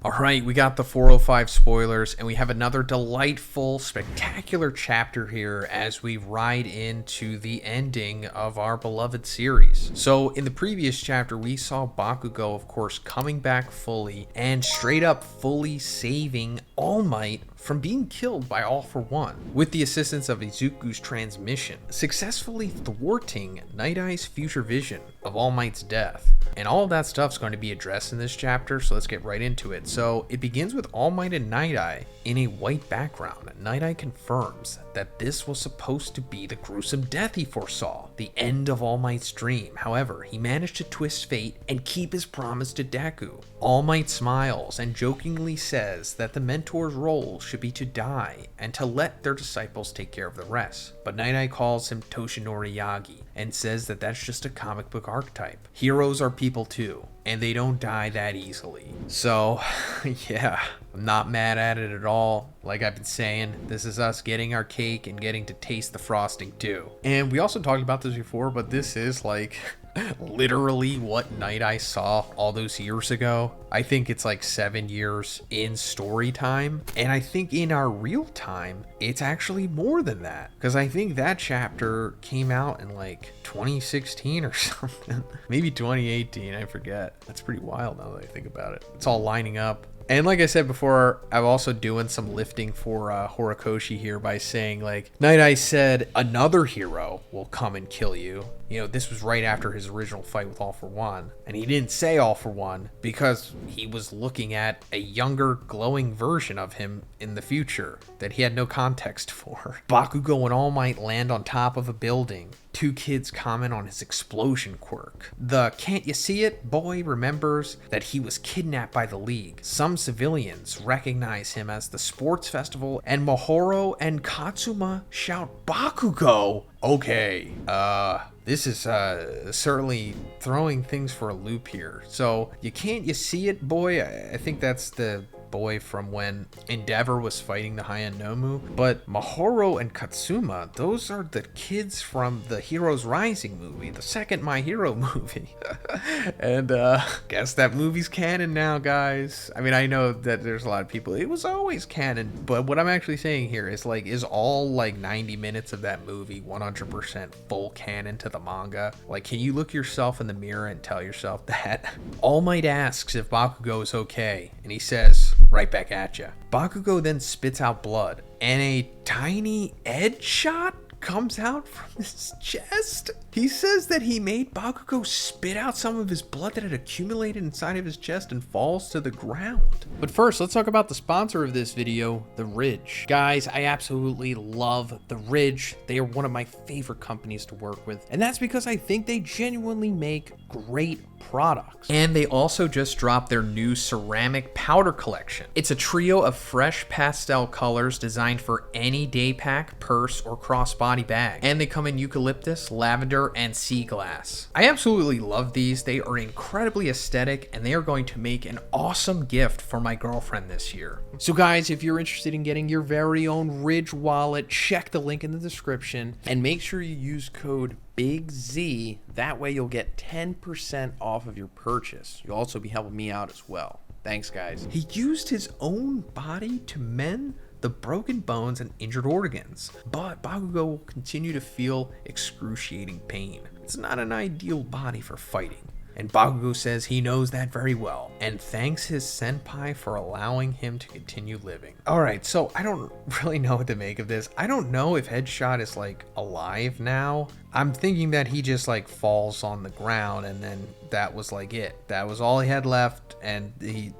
All right, we got the 405 spoilers, and we have another delightful, spectacular chapter here as we ride into the ending of our beloved series. So, in the previous chapter, we saw Bakugo, of course, coming back fully and straight up fully saving All Might from being killed by All For One, with the assistance of Izuku's transmission, successfully thwarting Night Eye's future vision of All Might's death. And all of that stuff's going to be addressed in this chapter, so let's get right into it. So it begins with All Might and Night Eye in a white background. Night Eye confirms that this was supposed to be the gruesome death he foresaw, the end of All Might's dream. However, he managed to twist fate and keep his promise to Deku. All Might smiles and jokingly says that the mentor's role should be to die and to let their disciples take care of the rest. But Night Eye calls him Toshinori Yagi and says that that's just a comic book archetype. Heroes are people too, and they don't die that easily. So, yeah, I'm not mad at it at all. Like I've been saying, this is us getting our cake and getting to taste the frosting too. And we also talked about this before, but this is like literally what Night Eye saw all those years ago. I think it's like 7 years in story time, and I think in our real time it's actually more than that, because I think that chapter came out in like 2016 or something, maybe 2018, I forget. That's pretty wild now that I think about it. It's all lining up. And like I said before, I'm also doing some lifting for Horikoshi here by saying, like, Night Eye said another hero will come and kill you. You know, this was right after his original fight with All For One. And he didn't say All For One because he was looking at a younger, glowing version of him in the future that he had no context for. Bakugo and All Might land on top of a building. Two kids comment on his explosion quirk. The "can't you see it" boy remembers that he was kidnapped by the League. Some civilians recognize him as the sports festival, and Mahoro and Katsuma shout "Bakugo!" Okay, this is certainly throwing things for a loop here. So, you can't you see it boy? I think that's the boy from when Endeavor was fighting the Heian Nomu, but Mahoro and Katsuma, those are the kids from the Heroes Rising movie, the second My Hero movie. And guess that movie's canon now, guys. I mean, I know that there's a lot of people, it was always canon, but what I'm actually saying here is, like, is all like 90 minutes of that movie 100% full canon to the manga? Like, can you look yourself in the mirror and tell yourself that? All Might asks if Bakugo is okay, and he says, "Right back at ya." Bakugo then spits out blood, and a tiny edge shot comes out from his chest. He says that he made Bakugo spit out some of his blood that had accumulated inside of his chest and falls to the ground. But first, let's talk about the sponsor of this video, The Ridge. Guys, I absolutely love The Ridge. They are one of my favorite companies to work with, and that's because I think they genuinely make great products. And they also just dropped their new ceramic powder collection. It's a trio of fresh pastel colors designed for any day pack, purse, or crossbody bag. And they come in eucalyptus, lavender, and sea glass. I absolutely love these. They are incredibly aesthetic, and they are going to make an awesome gift for my girlfriend this year. So guys, if you're interested in getting your very own Ridge wallet, check the link in the description and make sure you use code Big Z. That way you'll get 10% off of your purchase. You'll also be helping me out as well. Thanks, guys. He used his own body to mend the broken bones and injured organs, but Bakugo will continue to feel excruciating pain. It's not an ideal body for fighting, and Bakugo says he knows that very well and thanks his senpai for allowing him to continue living. Alright, so I don't really know what to make of this. I don't know if Headshot is like alive now. I'm thinking that he just like falls on the ground and then that was like it. That was all he had left and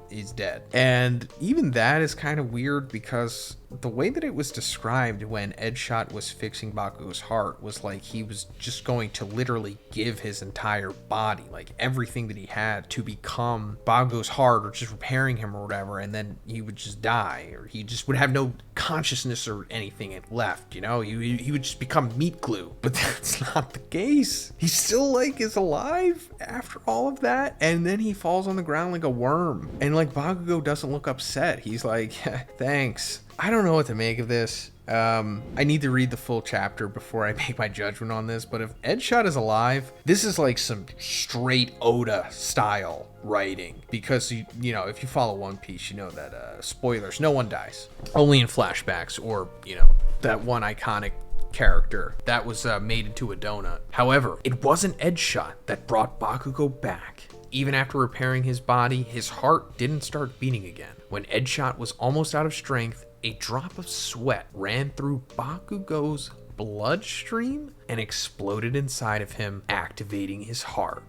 he's dead. And even that is kind of weird because the way that it was described when Edgeshot was fixing Bakugo's heart was like he was just going to literally give his entire body, like everything that he had, to become Bakugo's heart or just repairing him or whatever, and then he would just die or he just would have no consciousness or anything left, you know? He would just become meat glue. But that's not the case. He still like is alive after all of that, and then he falls on the ground like a worm, and like Bakugo doesn't look upset. He's like, thanks. I don't know what to make of this. I need to read the full chapter before I make my judgment on this, but if Edgeshot is alive, this is like some straight Oda style writing, because you know, if you follow One Piece, you know that spoilers, no one dies, only in flashbacks, or you know, that one iconic character that was made into a donut. However, it wasn't Edgeshot that brought Bakugo back. Even after repairing his body, his heart didn't start beating again. When Edgeshot was almost out of strength, a drop of sweat ran through Bakugo's bloodstream and exploded inside of him, activating his heart.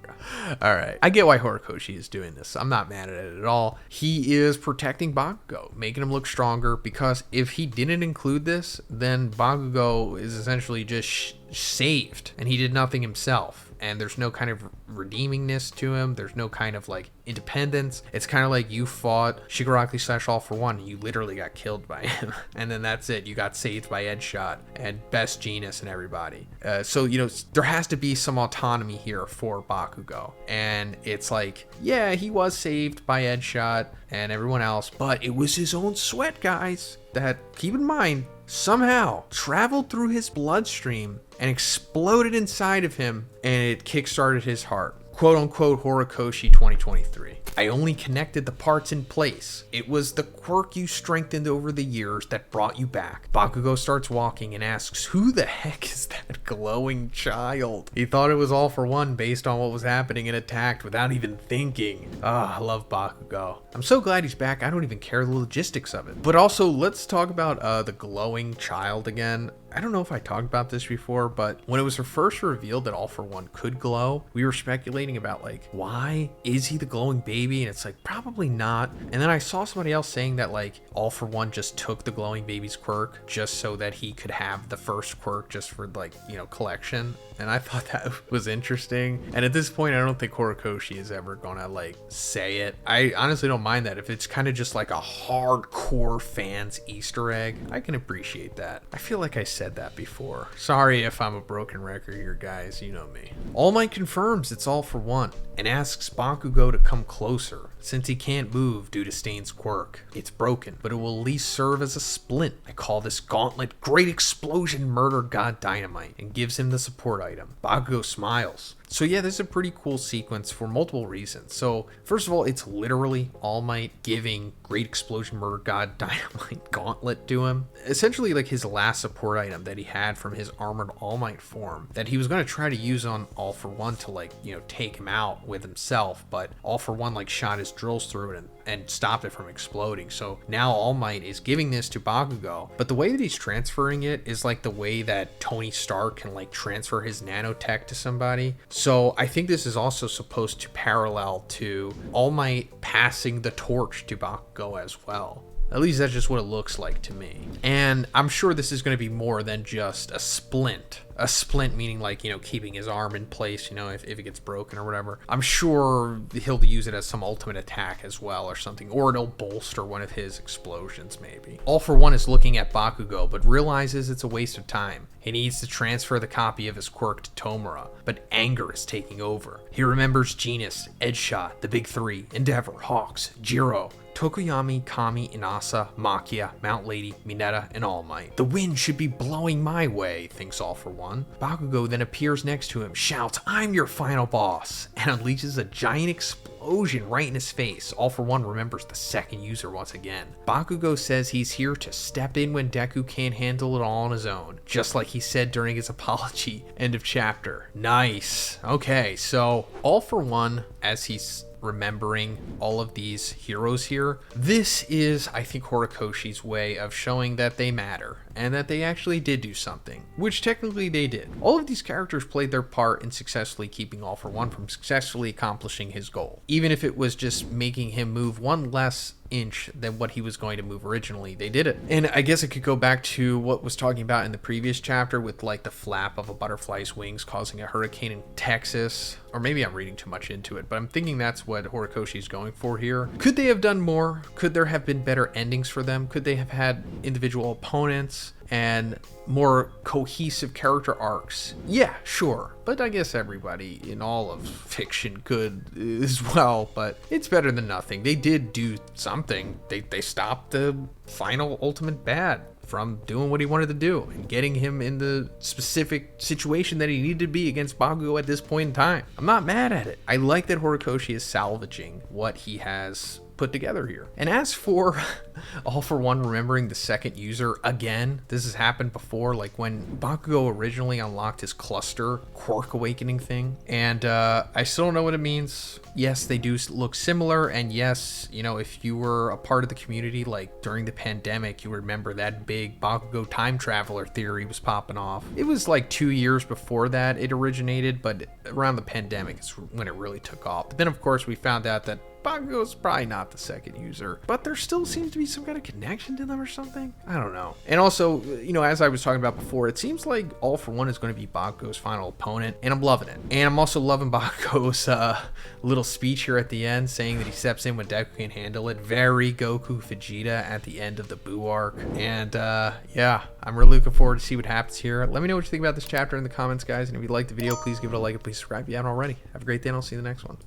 Alright, I get why Horikoshi is doing this. I'm not mad at it at all. He is protecting Bakugo, making him look stronger, because if he didn't include this, then Bakugo is essentially just saved, and he did nothing himself. And there's no kind of redeemingness to him. There's no kind of like independence. It's kind of like you fought Shigaraki / All for One, and you literally got killed by him. And then that's it. You got saved by Edgeshot and Best Genius and everybody. So, you know, there has to be some autonomy here for Bakugo. And it's like, yeah, he was saved by Edgeshot and everyone else, but it was his own sweat, guys, that, keep in mind, somehow traveled through his bloodstream and exploded inside of him, and it kickstarted his heart. Quote unquote Horikoshi 2023. I only connected the parts in place. It was the quirk you strengthened over the years that brought you back. Bakugo starts walking and asks, who the heck is that glowing child? He thought it was All for One based on what was happening and attacked without even thinking. I love Bakugo. I'm so glad he's back. I don't even care the logistics of it. But also, let's talk about the glowing child again. I don't know if I talked about this before, but when it was first revealed that All for One could glow, we were speculating about like, why is he the glowing baby? And it's like, probably not. And then I saw somebody else saying that like All for One just took the glowing baby's quirk just so that he could have the first quirk just for like, you know, collection. And I thought that was interesting. And at this point, I don't think Horikoshi is ever gonna like say it. I honestly don't mind that. If it's kind of just like a hardcore fans Easter egg, I can appreciate that. I feel like I said that before. Sorry if I'm a broken record here, guys. You know me. All Might confirms it's All for One and asks Bakugo to come closer since he can't move due to Stain's quirk. It's broken, but it will at least serve as a splint. I call this gauntlet Great Explosion Murder God Dynamite and gives him the support item. Bakugo smiles. So yeah, this is a pretty cool sequence for multiple reasons. So first of all, it's literally All Might giving Great Explosion Murder God Dynamite Gauntlet to him. Essentially like his last support item that he had from his armored All Might form that he was going to try to use on All for One to like, you know, take him out with himself. But All for One like shot his drills through it and stopped it from exploding. So now All Might is giving this to Bakugo. But the way that he's transferring it is like the way that Tony Stark can like transfer his nanotech to somebody. So I think this is also supposed to parallel to All Might passing the torch to Bakugo as well. At least that's just what it looks like to me. And I'm sure this is going to be more than just a splint. A splint meaning like, you know, keeping his arm in place, you know, if it gets broken or whatever. I'm sure he'll use it as some ultimate attack as well or something. Or it'll bolster one of his explosions maybe. All for One is looking at Bakugo but realizes it's a waste of time. He needs to transfer the copy of his quirk to Tomura, but anger is taking over. He remembers Genius, Edgeshot, the Big Three, Endeavor, Hawks, Jiro, Tokoyami, Kami, Inasa, Makia, Mount Lady, Mineta, and All Might. The wind should be blowing my way, thinks All for One. Bakugo then appears next to him, shouts, I'm your final boss, and unleashes a giant explosion right in his face. All for One remembers the second user once again. Bakugo says he's here to step in when Deku can't handle it all on his own, just like he said during his apology. End of chapter. Nice. Okay, so All for One, as he's remembering all of these heroes here, this is, I think, Horikoshi's way of showing that they matter and that they actually did do something, which technically they did. All of these characters played their part in successfully keeping All for One from successfully accomplishing his goal. Even if it was just making him move one less inch than what he was going to move originally, they did it. And I guess it could go back to what was talking about in the previous chapter with like the flap of a butterfly's wings causing a hurricane in Texas. Or maybe I'm reading too much into it, but I'm thinking that's what Horikoshi's going for here. Could they have done more? Could there have been better endings for them? Could they have had individual opponents? and more cohesive character arcs. Yeah, sure. But I guess everybody in all of fiction could as well, but it's better than nothing. They did do something. They stopped the final ultimate bad from doing what he wanted to do and getting him in the specific situation that he needed to be against Bakugo at this point in time. I'm not mad at it. I like that Horikoshi is salvaging what he has put together here. And as for All For One remembering the second user again, this has happened before, like when Bakugo originally unlocked his cluster quirk awakening thing, and I still don't know what it means. Yes, they do look similar, and yes, you know, if you were a part of the community like during the pandemic, you remember that big Bakugo time traveler theory was popping off. It was like 2 years before that it originated, but around the pandemic is when it really took off. But then of course we found out that Bakugo's probably not the second user, but there still seems to be some kind of connection to them or something. I don't know. And also, you know, as I was talking about before, it seems like All For One is going to be Bakugo's final opponent, and I'm loving it. And I'm also loving Bakugo's little speech here at the end, saying that he steps in when Deku can handle it. Very Goku Vegeta at the end of the Buu arc. And yeah, I'm really looking forward to see what happens here. Let me know what you think about this chapter in the comments, guys. And if you liked the video, please give it a like and please subscribe if you haven't already. Have a great day, and I'll see you in the next one.